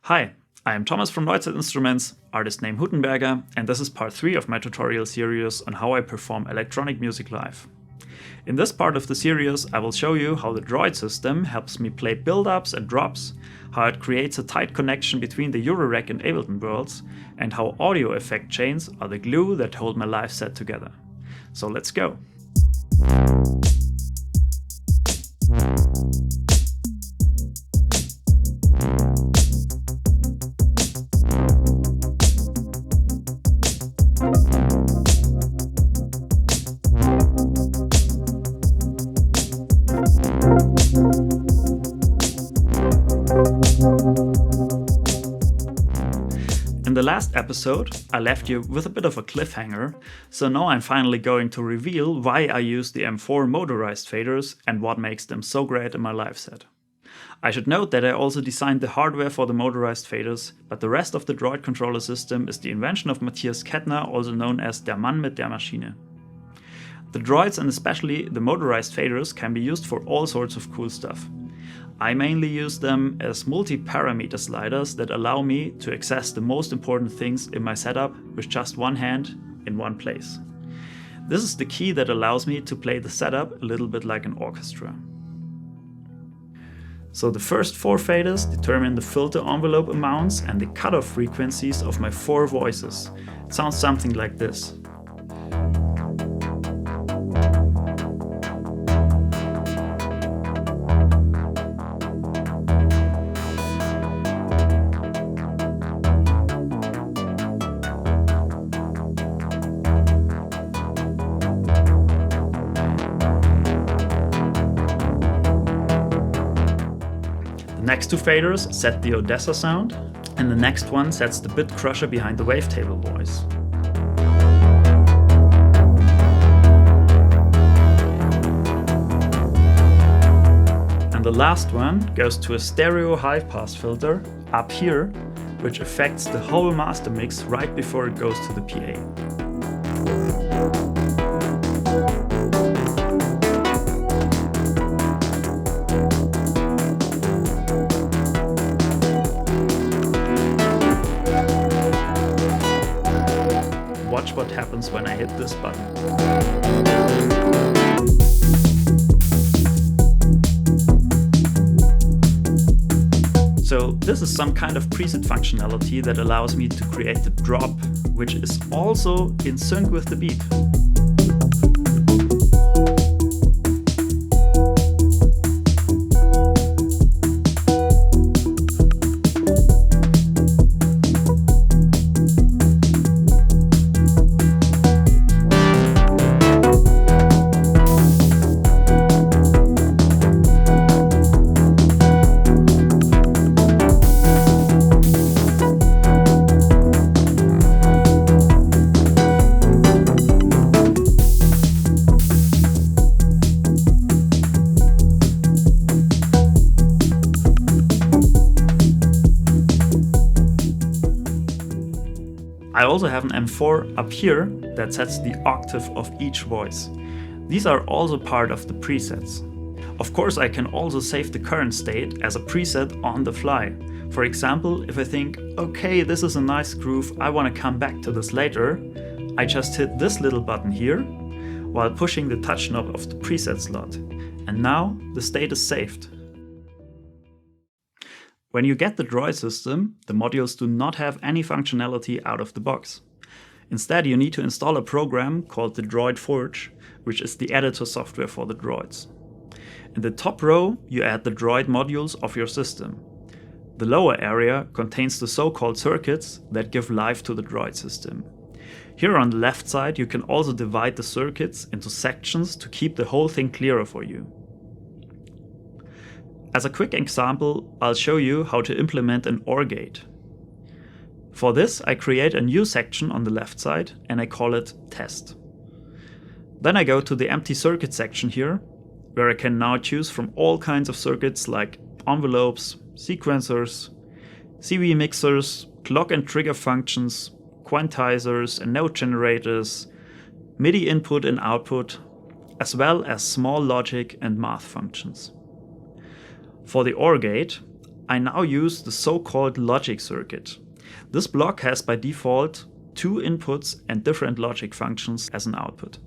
Hi, I am Thomas from Neuzeit Instruments, artist name Hutenberger, and this is part 3 of my tutorial series on how I perform electronic music live. In this part of the series, I will show you how the Droid system helps me play build-ups and drops, how it creates a tight connection between the Eurorack and Ableton worlds, and how audio effect chains are the glue that hold my live set together. So let's go! In the last episode, I left you with a bit of a cliffhanger, so now I'm finally going to reveal why I use the M4 motorized faders and what makes them so great in my live set. I should note that I also designed the hardware for the motorized faders, but the rest of the Droid controller system is the invention of Matthias Kettner, also known as der Mann mit der Maschine. The Droids and especially the motorized faders can be used for all sorts of cool stuff. I mainly use them as multi-parameter sliders that allow me to access the most important things in my setup with just one hand in one place. This is the key that allows me to play the setup a little bit like an orchestra. So the first 4 faders determine the filter envelope amounts and the cutoff frequencies of my 4 voices. It sounds something like this. The next 2 faders set the Odessa sound, and the next one sets the bit crusher behind the wavetable voice. And the last one goes to a stereo high-pass filter up here, which affects the whole master mix right before it goes to the PA. Watch what happens when I hit this button. So this is some kind of preset functionality that allows me to create the drop, which is also in sync with the beat. I also have an M4 up here that sets the octave of each voice. These are also part of the presets. Of course, I can also save the current state as a preset on the fly. For example, if I think, okay, this is a nice groove, I want to come back to this later, I just hit this little button here while pushing the touch knob of the preset slot. And now the state is saved. When you get the Droid system, the modules do not have any functionality out of the box. Instead, you need to install a program called the Droid Forge, which is the editor software for the Droids. In the top row, you add the Droid modules of your system. The lower area contains the so-called circuits that give life to the Droid system. Here on the left side, you can also divide the circuits into sections to keep the whole thing clearer for you. As a quick example, I'll show you how to implement an OR gate. For this, I create a new section on the left side and I call it Test. Then I go to the empty circuit section here, where I can now choose from all kinds of circuits like envelopes, sequencers, CV mixers, clock and trigger functions, quantizers and note generators, Midi input and output, as well as small logic and math functions. For the OR gate, I now use the so-called logic circuit. This block has by default 2 inputs and different logic functions as an output.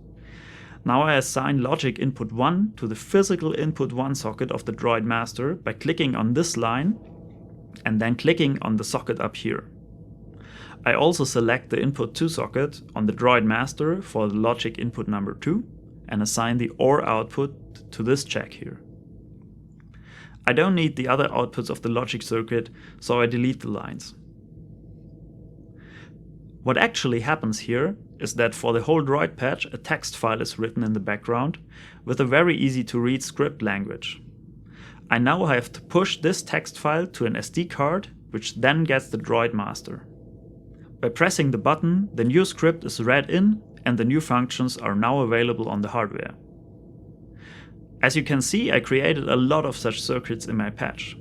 Now I assign logic input 1 to the physical input 1 socket of the Droid master by clicking on this line and then clicking on the socket up here. I also select the input 2 socket on the Droid master for the logic input number 2 and assign the OR output to this jack here. I don't need the other outputs of the logic circuit, so I delete the lines. What actually happens here is that for the whole Droid patch, a text file is written in the background with a very easy to read script language. I now have to push this text file to an SD card, which then gets the Droid master. By pressing the button, the new script is read in and the new functions are now available on the hardware. As you can see, I created a lot of such circuits in my patch.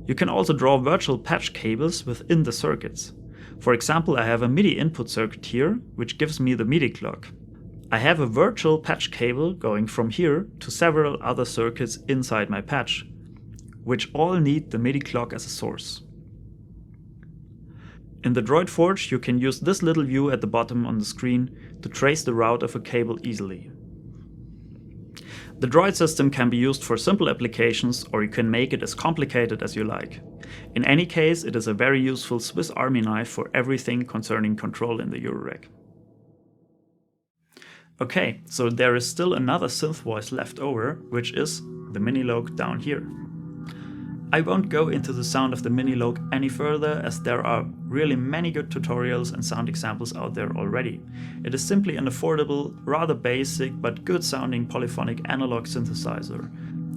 You can also draw virtual patch cables within the circuits. For example, I have a Midi input circuit here, which gives me the Midi clock. I have a virtual patch cable going from here to several other circuits inside my patch, which all need the Midi clock as a source. In the Droid Forge, you can use this little view at the bottom on the screen to trace the route of a cable easily. The Droid system can be used for simple applications, or you can make it as complicated as you like. In any case, it is a very useful Swiss Army knife for everything concerning control in the Eurorack. Okay, so there is still another synth voice left over, which is the Minilogue down here. I won't go into the sound of the Minilogue any further, as there are really many good tutorials and sound examples out there already. It is simply an affordable, rather basic but good sounding polyphonic analog synthesizer.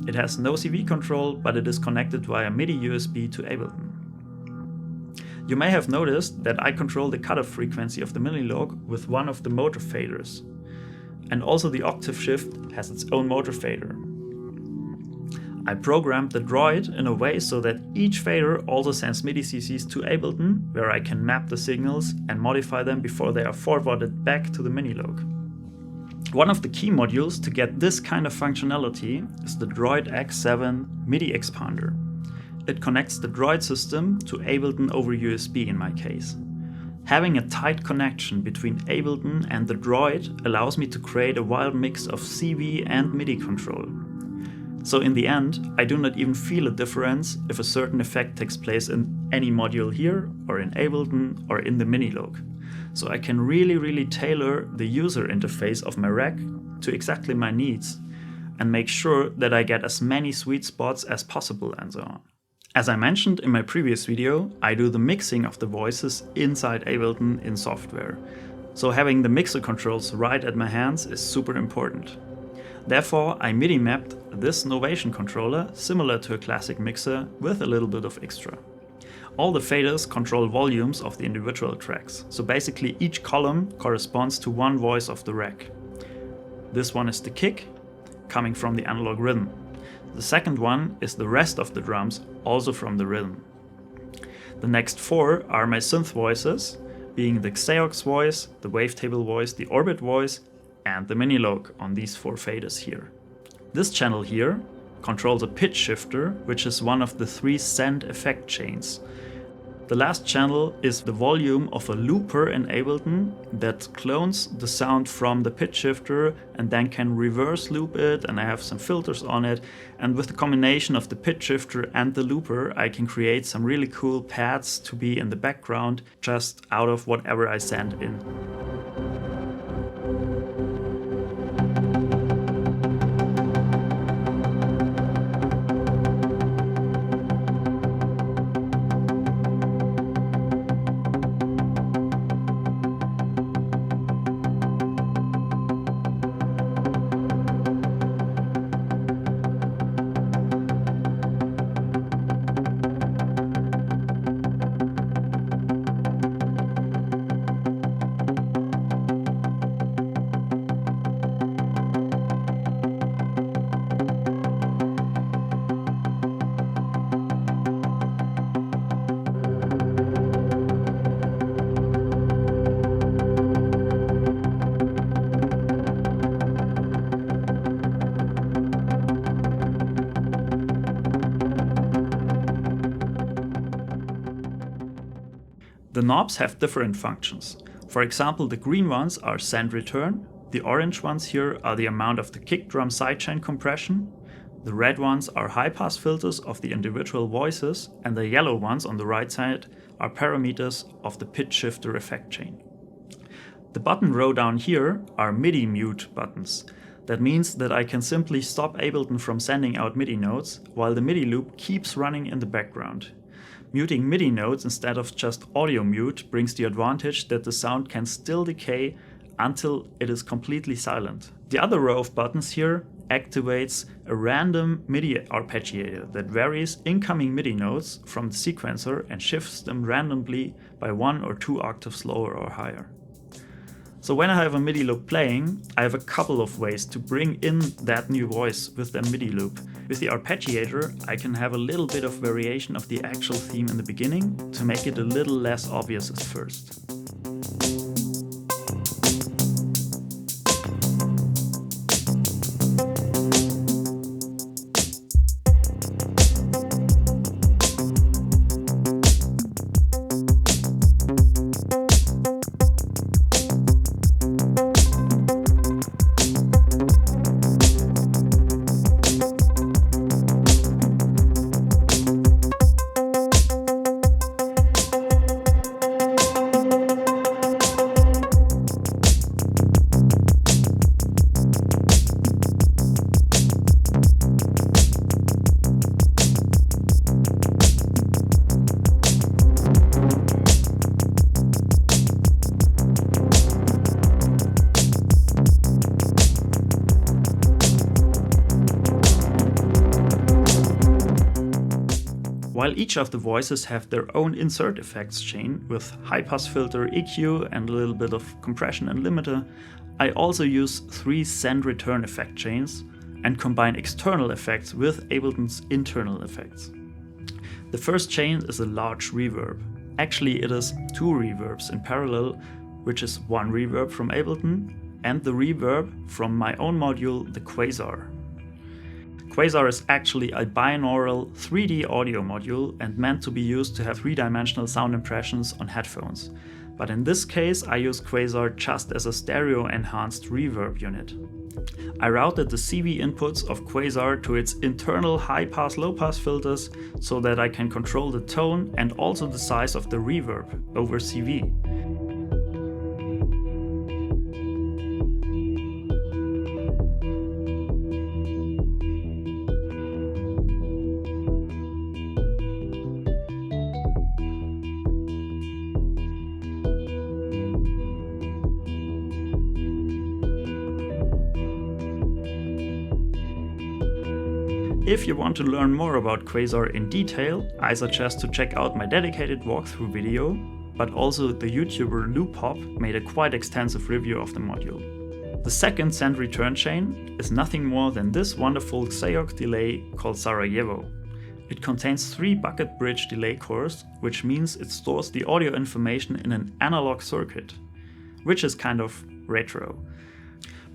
It has no CV control, but it is connected via Midi USB to Ableton. You may have noticed that I control the cutoff frequency of the Minilogue with one of the Motorfaders. And also the octave shift has its own motor fader. I programmed the Droid in a way so that each fader also sends MIDI CCs to Ableton, where I can map the signals and modify them before they are forwarded back to the Minilogue. One of the key modules to get this kind of functionality is the Droid X7 MIDI expander. It connects the Droid system to Ableton over USB in my case. Having a tight connection between Ableton and the Droid allows me to create a wild mix of CV and MIDI control. So in the end, I do not even feel a difference if a certain effect takes place in any module here, or in Ableton, or in the Minilogue. So I can really tailor the user interface of my rack to exactly my needs, and make sure that I get as many sweet spots as possible and so on. As I mentioned in my previous video, I do the mixing of the voices inside Ableton in software. So having the mixer controls right at my hands is super important. Therefore, I MIDI mapped this Novation controller similar to a classic mixer with a little bit of extra. All the faders control volumes of the individual tracks, so basically each column corresponds to one voice of the rack. This one is the kick, coming from the analog rhythm. The second one is the rest of the drums, also from the rhythm. The next 4 are my synth voices, being the Xaoc voice, the wavetable voice, the orbit voice, and the Minilogue on these 4 faders here. This channel here controls a pitch shifter, which is one of the 3 send effect chains. The last channel is the volume of a looper in Ableton that clones the sound from the pitch shifter and then can reverse loop it, and I have some filters on it, and with the combination of the pitch shifter and the looper I can create some really cool pads to be in the background just out of whatever I send in. The knobs have different functions. For example, the green ones are send return, the orange ones here are the amount of the kick drum sidechain compression, the red ones are high-pass filters of the individual voices, and the yellow ones on the right side are parameters of the pitch shifter effect chain. The button row down here are MIDI mute buttons. That means that I can simply stop Ableton from sending out MIDI notes while the MIDI loop keeps running in the background. Muting MIDI notes instead of just audio mute brings the advantage that the sound can still decay until it is completely silent. The other row of buttons here activates a random MIDI arpeggiator that varies incoming MIDI notes from the sequencer and shifts them randomly by 1 or 2 octaves lower or higher. So when I have a MIDI loop playing, I have a couple of ways to bring in that new voice with the MIDI loop. With the arpeggiator, I can have a little bit of variation of the actual theme in the beginning to make it a little less obvious at first. While each of the voices have their own insert effects chain with high-pass filter, EQ and a little bit of compression and limiter, I also use 3 send-return effect chains and combine external effects with Ableton's internal effects. The first chain is a large reverb. Actually, it is 2 reverbs in parallel, which is 1 reverb from Ableton and the reverb from my own module, the Quasar. Quasar is actually a binaural 3D audio module and meant to be used to have 3-dimensional sound impressions on headphones. But in this case, I use Quasar just as a stereo-enhanced reverb unit. I routed the CV inputs of Quasar to its internal high-pass, low-pass filters so that I can control the tone and also the size of the reverb over CV. If you want to learn more about Quasar in detail, I suggest to check out my dedicated walkthrough video, but also the YouTuber Loopop made a quite extensive review of the module. The second send return chain is nothing more than this wonderful Xaoc delay called Sarajevo. It contains 3 bucket bridge delay cores, which means it stores the audio information in an analog circuit, which is kind of retro.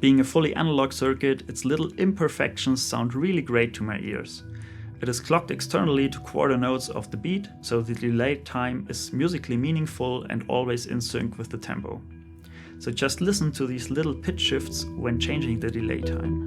Being a fully analog circuit, its little imperfections sound really great to my ears. It is clocked externally to quarter notes of the beat, so the delay time is musically meaningful and always in sync with the tempo. So just listen to these little pitch shifts when changing the delay time.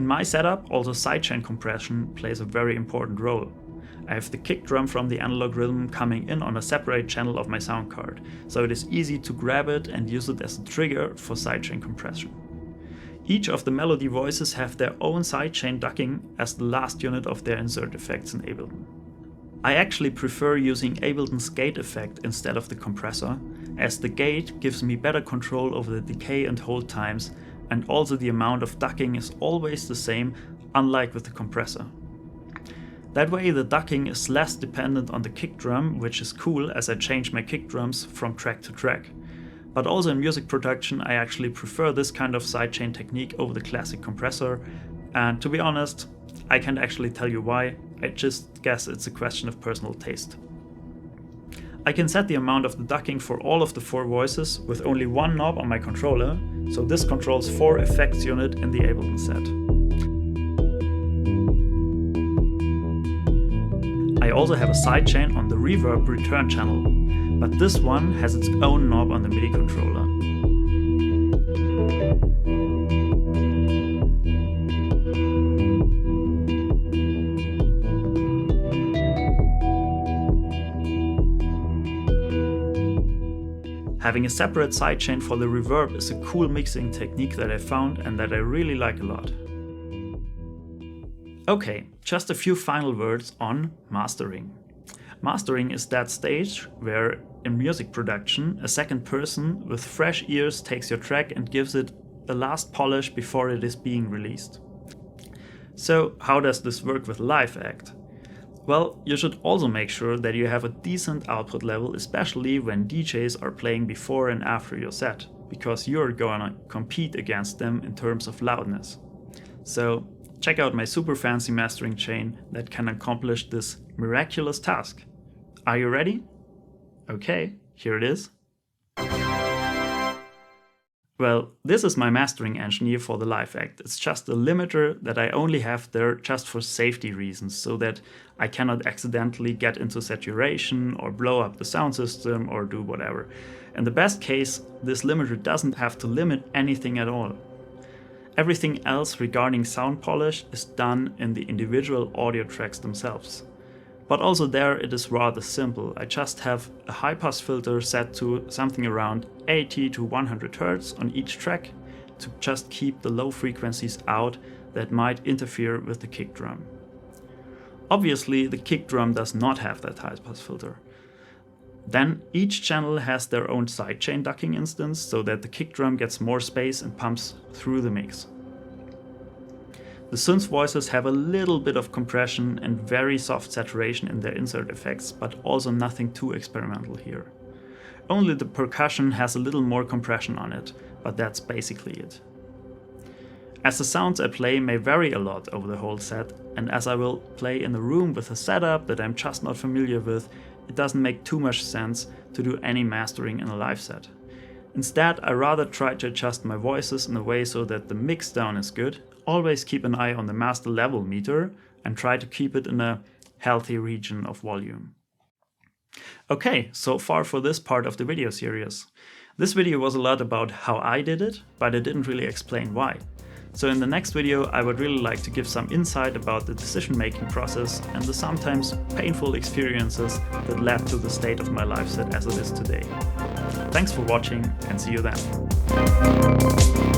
In my setup, also sidechain compression plays a very important role. I have the kick drum from the analog rhythm coming in on a separate channel of my sound card, so it is easy to grab it and use it as a trigger for sidechain compression. Each of the melody voices have their own sidechain ducking as the last unit of their insert effects in Ableton. I actually prefer using Ableton's gate effect instead of the compressor, as the gate gives me better control over the decay and hold times, and also the amount of ducking is always the same, unlike with the compressor. That way the ducking is less dependent on the kick drum, which is cool as I change my kick drums from track to track. But also in music production I actually prefer this kind of sidechain technique over the classic compressor, and to be honest, I can't actually tell you why, I just guess it's a question of personal taste. I can set the amount of the ducking for all of the 4 voices with only one knob on my controller, so this controls 4 effects units in the Ableton set. I also have a sidechain on the Reverb return channel, but this one has its own knob on the Midi controller. Having a separate sidechain for the reverb is a cool mixing technique that I found and that I really like a lot. Okay, just a few final words on mastering. Mastering is that stage where, in music production, a second person with fresh ears takes your track and gives it a last polish before it is being released. So, how does this work with live act? Well, you should also make sure that you have a decent output level, especially when DJs are playing before and after your set, because you're gonna compete against them in terms of loudness. So, check out my super fancy mastering chain that can accomplish this miraculous task. Are you ready? Okay, here it is. Well, this is my mastering engineer for the live act. It's just a limiter that I only have there just for safety reasons, so that I cannot accidentally get into saturation or blow up the sound system or do whatever. In the best case, this limiter doesn't have to limit anything at all. Everything else regarding sound polish is done in the individual audio tracks themselves. But also there it is rather simple. I just have a high-pass filter set to something around 80 to 100 Hz on each track to just keep the low frequencies out that might interfere with the kick drum. Obviously the kick drum does not have that high-pass filter. Then each channel has their own sidechain ducking instance so that the kick drum gets more space and pumps through the mix. The synth voices have a little bit of compression and very soft saturation in their insert effects, but also nothing too experimental here. Only the percussion has a little more compression on it, but that's basically it. As the sounds I play may vary a lot over the whole set, and as I will play in a room with a setup that I'm just not familiar with, it doesn't make too much sense to do any mastering in a live set. Instead, I rather try to adjust my voices in a way so that the mixdown is good. Always keep an eye on the master level meter and try to keep it in a healthy region of volume. Okay, so far for this part of the video series. This video was a lot about how I did it, but I didn't really explain why. So in the next video I would really like to give some insight about the decision-making process and the sometimes painful experiences that led to the state of my live set as it is today. Thanks for watching and see you then.